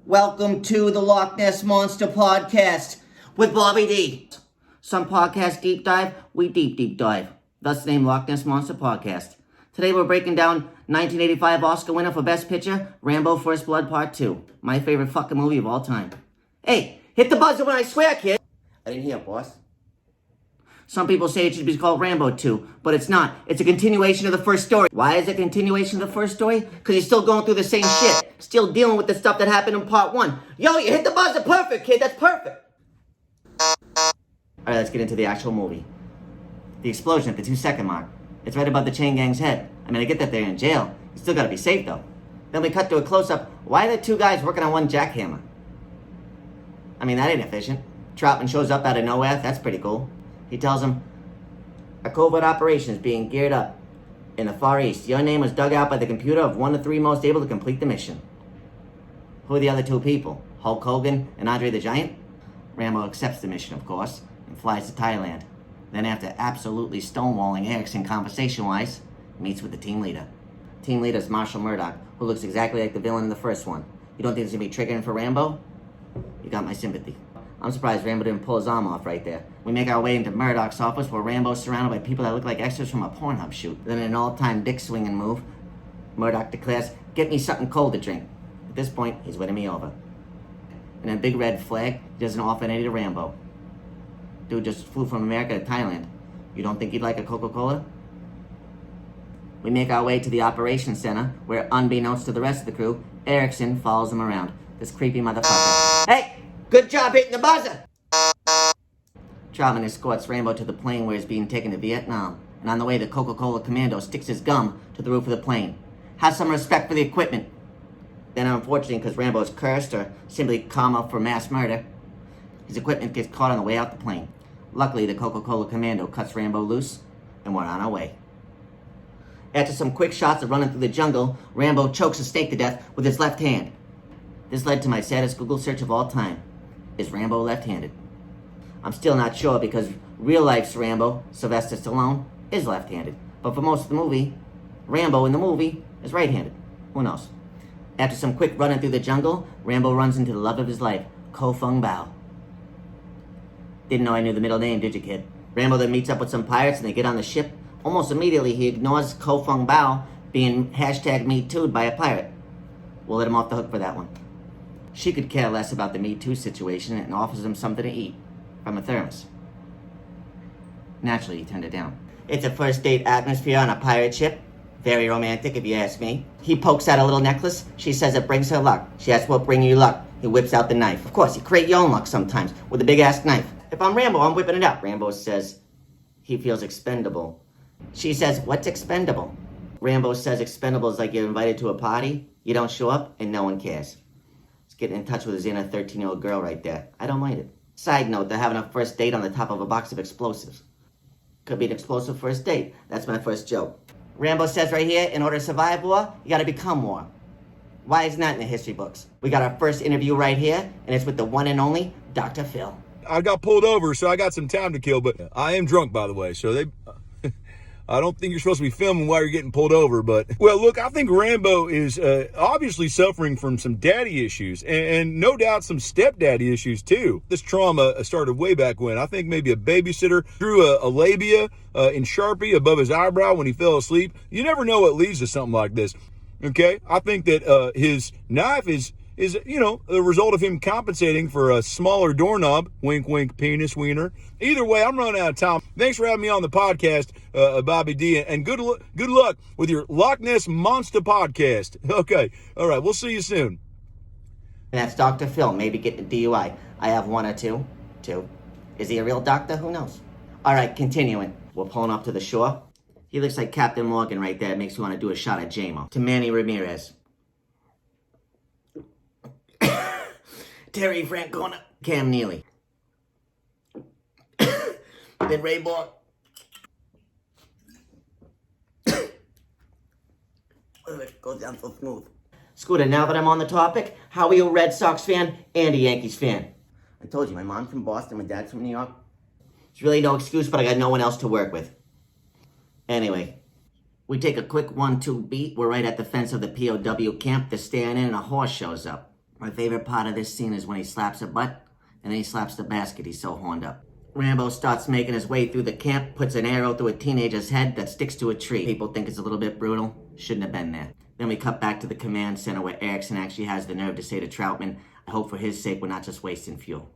Welcome to the Lawkness Monstah Podcast with Bobby D. Some podcasts deep dive, we deep dive. Thus the name Lawkness Monstah Podcast. Today we're breaking down 1985 Oscar winner for Best Picture, Rambo First Blood Part 2. My favorite fucking movie of all time. Hey, hit the buzzer when I swear, kid. I didn't hear, boss. Some people say it should be called Rambo II, but it's not. It's a continuation of the first story. Why is it a continuation of the first story? Because he's still going through the same shit. Still dealing with the stuff that happened in part 1. Yo, you hit the buzzer. Perfect, kid. That's perfect. Alright, let's get into the actual movie. The explosion at the 2-second mark. It's right above the chain gang's head. I mean, I get that they're in jail. You still gotta be safe, though. Then we cut to a close-up. Why are there two guys working on one jackhammer? I mean, that ain't efficient. Troutman shows up out of nowhere. That's pretty cool. He tells him, a covert operation is being geared up in the Far East. Your name was dug out by the computer of 1 of 3 most able to complete the mission. Who are the other 2 people? Hulk Hogan and Andre the Giant? Rambo accepts the mission, of course, and flies to Thailand. Then after absolutely stonewalling Erickson conversation-wise, meets with the team leader. Team leader is Marshall Murdoch, who looks exactly like the villain in the first one. You don't think it's going to be triggering for Rambo? You got my sympathy. I'm surprised Rambo didn't pull his arm off right there. We make our way into Murdoch's office where Rambo's surrounded by people that look like extras from a Pornhub shoot. Then in an all-time dick-swinging move, Murdoch declares, get me something cold to drink. At this point, he's winning me over. And a big red flag, he doesn't offer any to Rambo. Dude just flew from America to Thailand. You don't think he'd like a Coca-Cola? We make our way to the operations center where, unbeknownst to the rest of the crew, Erickson follows him around. This creepy motherfucker. Hey! Good job hitting the buzzer! Troutman escorts Rambo to the plane where he's being taken to Vietnam. And on the way, the Coca-Cola commando sticks his gum to the roof of the plane. Have some respect for the equipment. Then, unfortunately, because Rambo's cursed or simply come up for mass murder, his equipment gets caught on the way out the plane. Luckily, the Coca-Cola commando cuts Rambo loose, and we're on our way. After some quick shots of running through the jungle, Rambo chokes a snake to death with his left hand. This led to my saddest Google search of all time. Is Rambo left-handed? I'm still not sure because real-life's Rambo, Sylvester Stallone, is left-handed. But for most of the movie, Rambo in the movie is right-handed. Who knows? After some quick running through the jungle, Rambo runs into the love of his life, Co Bao. Didn't know I knew the middle name, did you, kid? Rambo then meets up with some pirates and they get on the ship. Almost immediately, he ignores Co Bao being #MeToo'd by a pirate. We'll let him off the hook for that one. She could care less about the Me Too situation and offers him something to eat from a thermos. Naturally, he turned it down. It's a first date atmosphere on a pirate ship. Very romantic, if you ask me. He pokes out a little necklace. She says it brings her luck. She asks what bring you luck. He whips out the knife. Of course, you create your own luck sometimes with a big-ass knife. If I'm Rambo, I'm whipping it out. Rambo says he feels expendable. She says, what's expendable? Rambo says expendable is like you're invited to a party, you don't show up, and no one cares. He's getting in touch with his inner 13-year-old girl right there. I don't mind it. Side note, they're having a first date on the top of a box of explosives. Could be an explosive first date. That's my first joke. Rambo says right here, in order to survive war, you gotta become war. Why isn't that in the history books? We got our first interview right here, and it's with the one and only Dr. Phil. I got pulled over, so I got some time to kill, but I am drunk, by the way, so I don't think you're supposed to be filming while you're getting pulled over, but... Well, look, I think Rambo is obviously suffering from some daddy issues, and no doubt some stepdaddy issues, too. This trauma started way back when. I think maybe a babysitter drew a labia in Sharpie above his eyebrow when he fell asleep. You never know what leads to something like this, okay? I think that his knife is, you know, the result of him compensating for a smaller doorknob. Wink, wink, penis, wiener. Either way, I'm running out of time. Thanks for having me on the podcast, Bobby D, and good luck with your Lawkness Monstah Podcast. Okay, all right, we'll see you soon. That's Dr. Phil, maybe getting a DUI. I have 1 or 2. 2. Is he a real doctor? Who knows? All right, continuing. We're pulling up to the shore. He looks like Captain Morgan right there. It makes me want to do a shot at J-Mo. To Manny Ramirez. Terry Francona. Cam Neely. Then Ray Borg. It goes down so smooth. Scooter, now that I'm on the topic, how are you a Red Sox fan and a Yankees fan? I told you, my mom's from Boston, my dad's from New York. It's really no excuse, but I got no one else to work with. Anyway, we take a quick 1-2 beat. We're right at the fence of the POW camp. They're staring in and a horse shows up. My favorite part of this scene is when he slaps her butt, and then he slaps the basket. He's so horned up. Rambo starts making his way through the camp, puts an arrow through a teenager's head that sticks to a tree. People think it's a little bit brutal. Shouldn't have been there. Then we cut back to the command center where Erickson actually has the nerve to say to Troutman, I hope for his sake we're not just wasting fuel.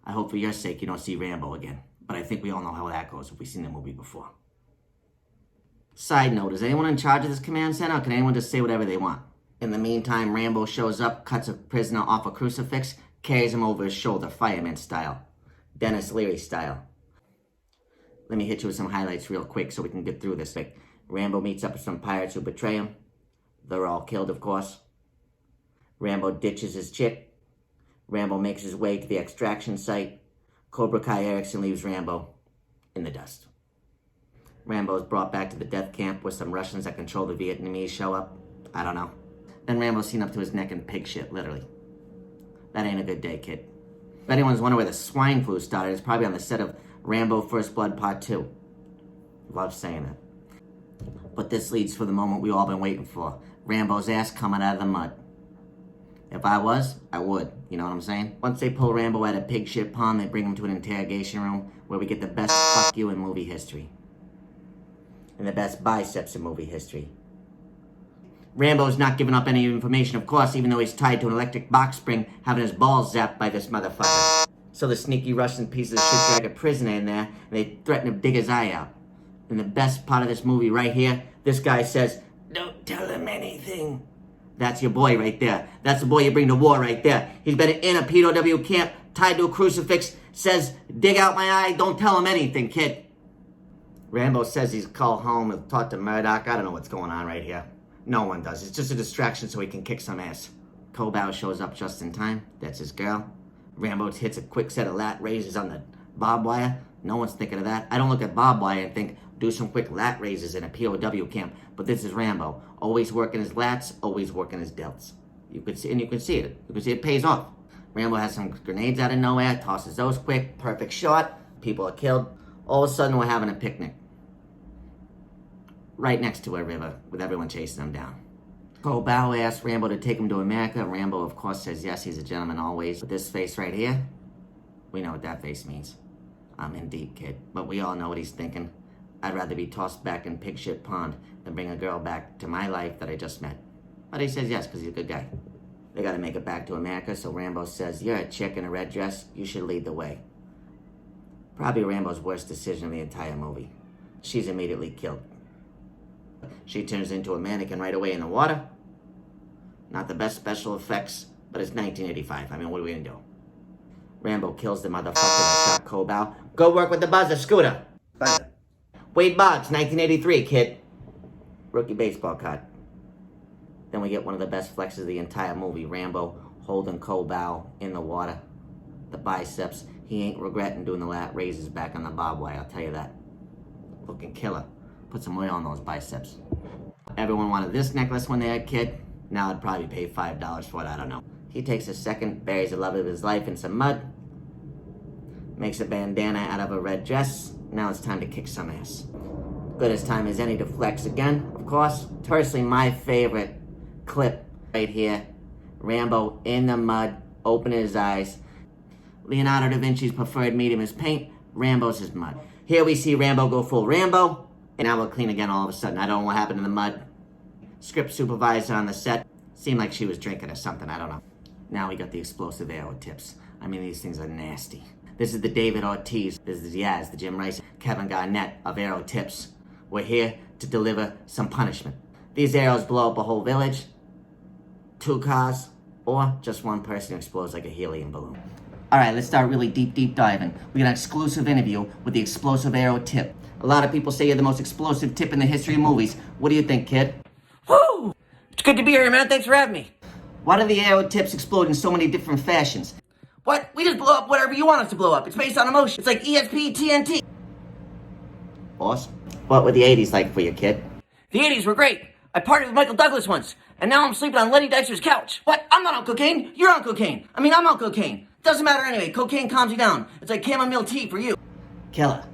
I hope for your sake you don't see Rambo again. But I think we all know how that goes if we've seen the movie before. Side note, is anyone in charge of this command center, or can anyone just say whatever they want? In the meantime, Rambo shows up, cuts a prisoner off a crucifix, carries him over his shoulder, fireman style. Dennis Leary style. Let me hit you with some highlights real quick so we can get through this. Like, Rambo meets up with some pirates who betray him. They're all killed, of course. Rambo ditches his chick. Rambo makes his way to the extraction site. Cobra Kai Erickson leaves Rambo in the dust. Rambo is brought back to the death camp where some Russians that control the Vietnamese show up. I don't know. Then Rambo's seen up to his neck in pig shit, literally. That ain't a good day, kid. If anyone's wondering where the swine flu started, it's probably on the set of Rambo First Blood Part 2. Love saying that. But this leads for the moment we all been waiting for. Rambo's ass coming out of the mud. If I was, I would. You know what I'm saying? Once they pull Rambo out of pig shit pond, they bring him to an interrogation room where we get the best fuck you in movie history. And the best biceps in movie history. Rambo's not giving up any information, of course, even though he's tied to an electric box spring, having his balls zapped by this motherfucker. So the sneaky Russian pieces of shit drag a prisoner in there, and they threaten to dig his eye out. And the best part of this movie right here, this guy says, don't tell him anything. That's your boy right there. That's the boy you bring to war right there. He's been in a POW camp, tied to a crucifix, says, dig out my eye, don't tell him anything, kid. Rambo says he's called home and talked to Murdoch. I don't know what's going on right here. No one does. It's just a distraction so he can kick some ass. Co Bao shows up just in time. That's his girl. Rambo hits a quick set of lat raises on the barbed wire. No one's thinking of that. I don't look at barbed wire and think, do some quick lat raises in a POW camp. But this is Rambo. Always working his lats, always working his delts. You can see, and you can see it. You can see it pays off. Rambo has some grenades out of nowhere, tosses those quick, perfect shot. People are killed. All of a sudden, we're having a picnic. Right next to a river, with everyone chasing him down. Co Bao asks Rambo to take him to America. Rambo, of course, says yes, he's a gentleman always. But this face right here, we know what that face means. I'm in deep, kid. But we all know what he's thinking. I'd rather be tossed back in pig shit pond than bring a girl back to my life that I just met. But he says yes, because he's a good guy. They gotta make it back to America, so Rambo says, you're a chick in a red dress, you should lead the way. Probably Rambo's worst decision of the entire movie. She's immediately killed. She turns into a mannequin right away in the water. Not the best special effects, but it's 1985. I mean, what are we gonna do? Rambo kills the motherfucker that shot Co Bao. Go work with the buzzer, Scooter. Buzzer. Wade Boggs, 1983, kid. Rookie baseball card. Then we get one of the best flexes of the entire movie. Rambo holding Co Bao in the water. The biceps. He ain't regretting doing the lat raises back on the barbed wire, I'll tell you that. Looking killer. Put some oil on those biceps. Everyone wanted this necklace when they had a kid. Now I'd probably pay $5 for it, I don't know. He takes a second, buries the love of his life in some mud, makes a bandana out of a red dress. Now it's time to kick some ass. Good as time as any to flex again, of course. Personally, my favorite clip right here. Rambo in the mud, opening his eyes. Leonardo da Vinci's preferred medium is paint. Rambo's his mud. Here we see Rambo go full Rambo. And now we're clean again all of a sudden. I don't know what happened in the mud. Script supervisor on the set. Seemed like she was drinking or something. I don't know. Now we got the explosive arrow tips. I mean, these things are nasty. This is the David Ortiz. This is Yaz, the Jim Rice, Kevin Garnett of arrow tips. We're here to deliver some punishment. These arrows blow up a whole village, 2 cars, or just one person who explodes like a helium balloon. All right, let's start really deep diving. We got an exclusive interview with the explosive arrow tip. A lot of people say you're the most explosive tip in the history of movies. What do you think, kid? Woo! It's good to be here, man. Thanks for having me. Why do the arrow tips explode in so many different fashions? What? We just blow up whatever you want us to blow up. It's based on emotion. It's like ESP, TNT. Awesome. What were the 80s like for you, kid? The 80s were great. I partied with Michael Douglas once, and now I'm sleeping on Lenny Dexter's couch. What? I'm not on cocaine. You're on cocaine. I mean, I'm on cocaine. Doesn't matter anyway. Cocaine calms you down. It's like chamomile tea for you. Killer,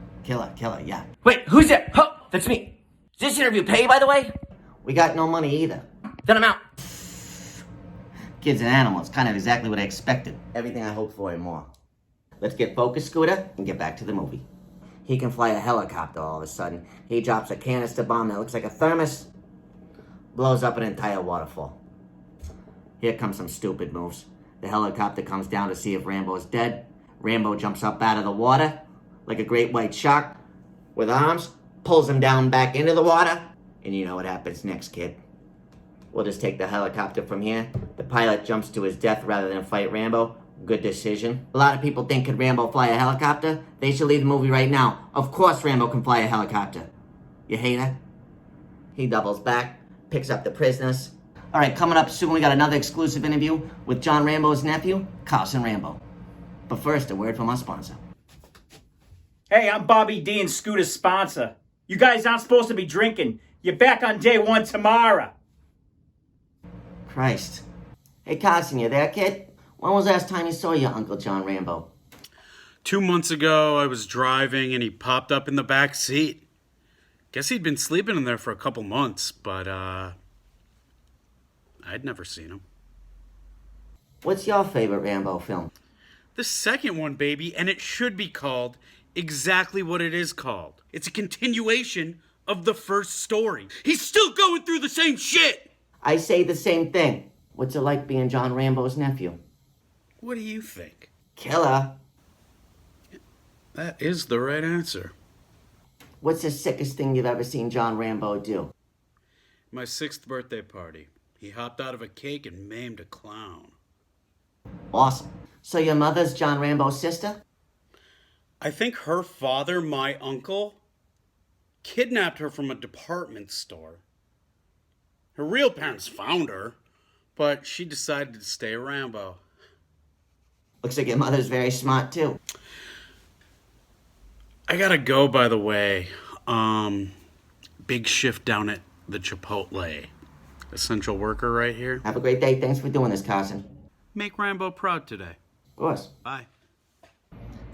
yeah. Wait, who's there? Oh, that's me. Does this interview pay, by the way? We got no money either. Then I'm out. Kid's an animal. It's kind of exactly what I expected. Everything I hoped for and more. Let's get focused, Scooter, and get back to the movie. He can fly a helicopter all of a sudden. He drops a canister bomb that looks like a thermos, blows up an entire waterfall. Here comes some stupid moves. The helicopter comes down to see if Rambo's dead. Rambo jumps up out of the water like a great white shark with arms, pulls him down back into the water, and you know what happens next, kid. We'll just take the helicopter from here. The pilot jumps to his death rather than fight Rambo. Good decision. A lot of people think, could Rambo fly a helicopter? They should leave the movie right now. Of course Rambo can fly a helicopter. You hater? He doubles back, picks up the prisoners. All right, coming up soon, we got another exclusive interview with John Rambo's nephew, Carson Rambo. But first, a word from our sponsor. Hey, I'm Bobby D and Scooter's sponsor. You guys aren't supposed to be drinking. You're back on day one tomorrow. Christ. Hey, Carson, you there, kid? When was the last time you saw your Uncle John Rambo? 2 months ago, I was driving and he popped up in the back seat. Guess he'd been sleeping in there for a couple months, but I'd never seen him. What's your favorite Rambo film? The second one, baby, and it should be called exactly what it is called. It's a continuation of the first story. He's still going through the same shit! I say the same thing. What's it like being John Rambo's nephew? What do you think? Killer. That is the right answer. What's the sickest thing you've ever seen John Rambo do? My 6th birthday party. He hopped out of a cake and maimed a clown. Awesome. So your mother's John Rambo's sister? I think her father, my uncle, kidnapped her from a department store. Her real parents found her, but she decided to stay a Rambo. Looks like your mother's very smart too. I gotta go, by the way. Big shift down at the Chipotle. Essential worker right here. Have a great day. Thanks for doing this, Carson. Make Rambo proud today. Of course. Bye.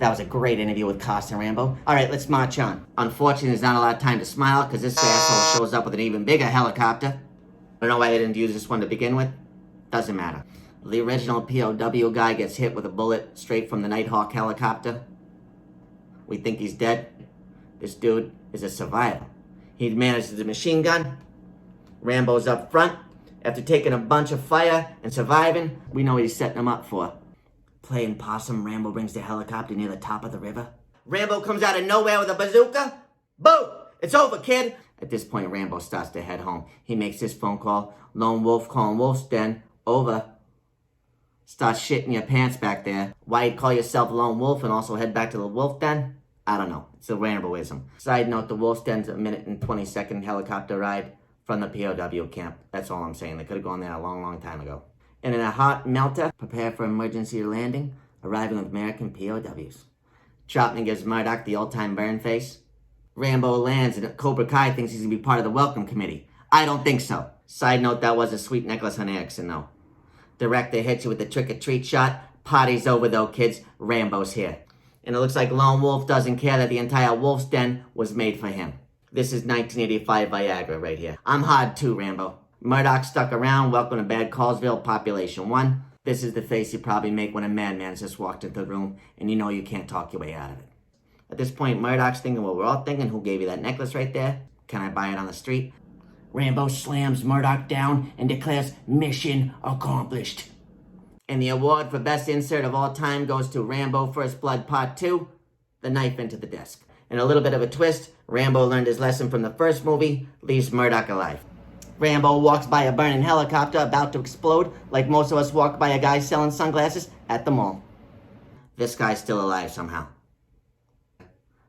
That was a great interview with Carson Rambo. All right, let's march on. Unfortunately, there's not a lot of time to smile because this asshole shows up with an even bigger helicopter. I don't know why they didn't use this one to begin with. Doesn't matter. The original POW guy gets hit with a bullet straight from the Nighthawk helicopter. We think he's dead. This dude is a survivor. He manages the machine gun. Rambo's up front. After taking a bunch of fire and surviving, we know what he's setting him up for. Playing possum, Rambo brings the helicopter near the top of the river. Rambo comes out of nowhere with a bazooka. Boom! It's over, kid! At this point, Rambo starts to head home. He makes his phone call. Lone Wolf calling Wolf's Den. Over. Start shitting your pants back there. Why you'd call yourself Lone Wolf and also head back to the Wolf Den? I don't know. It's a Ramboism. Side note, the Wolf's Den's a 1:20 helicopter ride from the POW camp. That's all I'm saying. They could have gone there a long, long time ago. And in a hot melter, prepare for emergency landing, arriving with American POWs. Troutman gives Murdoch the old-time burn face. Rambo lands and Cobra Kai thinks he's going to be part of the welcome committee. I don't think so. Side note, that was a sweet necklace on Erickson, though. Director hits you with the trick-or-treat shot. Party's over, though, kids. Rambo's here. And it looks like Lone Wolf doesn't care that the entire Wolf's Den was made for him. This is 1985 Viagra right here. I'm hard too, Rambo. Murdoch stuck around. Welcome to Bad Callsville, Population 1. This is the face you probably make when a madman's just walked into the room and you know you can't talk your way out of it. At this point, Murdoch's thinking what we're all thinking. Who gave you that necklace right there? Can I buy it on the street? Rambo slams Murdoch down and declares mission accomplished. And the award for best insert of all time goes to Rambo First Blood Part 2, the knife into the desk. And a little bit of a twist, Rambo learned his lesson from the first movie, leaves Murdoch alive. Rambo walks by a burning helicopter about to explode like most of us walk by a guy selling sunglasses at the mall. This guy's still alive somehow.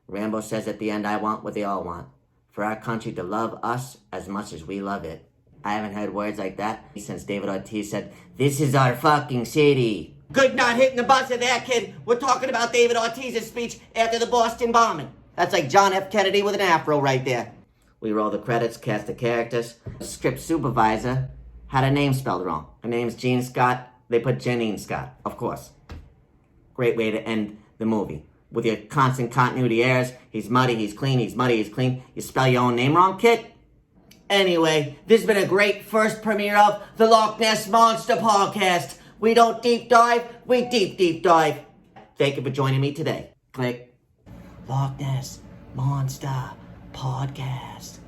Rambo says at the end, I want what they all want. For our country to love us as much as we love it. I haven't heard words like that since David Ortiz said, this is our fucking city. Good not hitting the buzzer there, kid. We're talking about David Ortiz's speech after the Boston bombing. That's like John F. Kennedy with an afro right there. We roll the credits, cast the characters. The script supervisor had her name spelled wrong. Her name's Jean Scott. They put Janine Scott, of course. Great way to end the movie. With your constant continuity errors. He's muddy, he's clean, he's muddy, he's clean. You spell your own name wrong, kid? Anyway, this has been a great first premiere of the Lawkness Monstah Podcast. We don't deep dive, we deep dive. Thank you for joining me today. Click. Lawkness Monstah Podcast.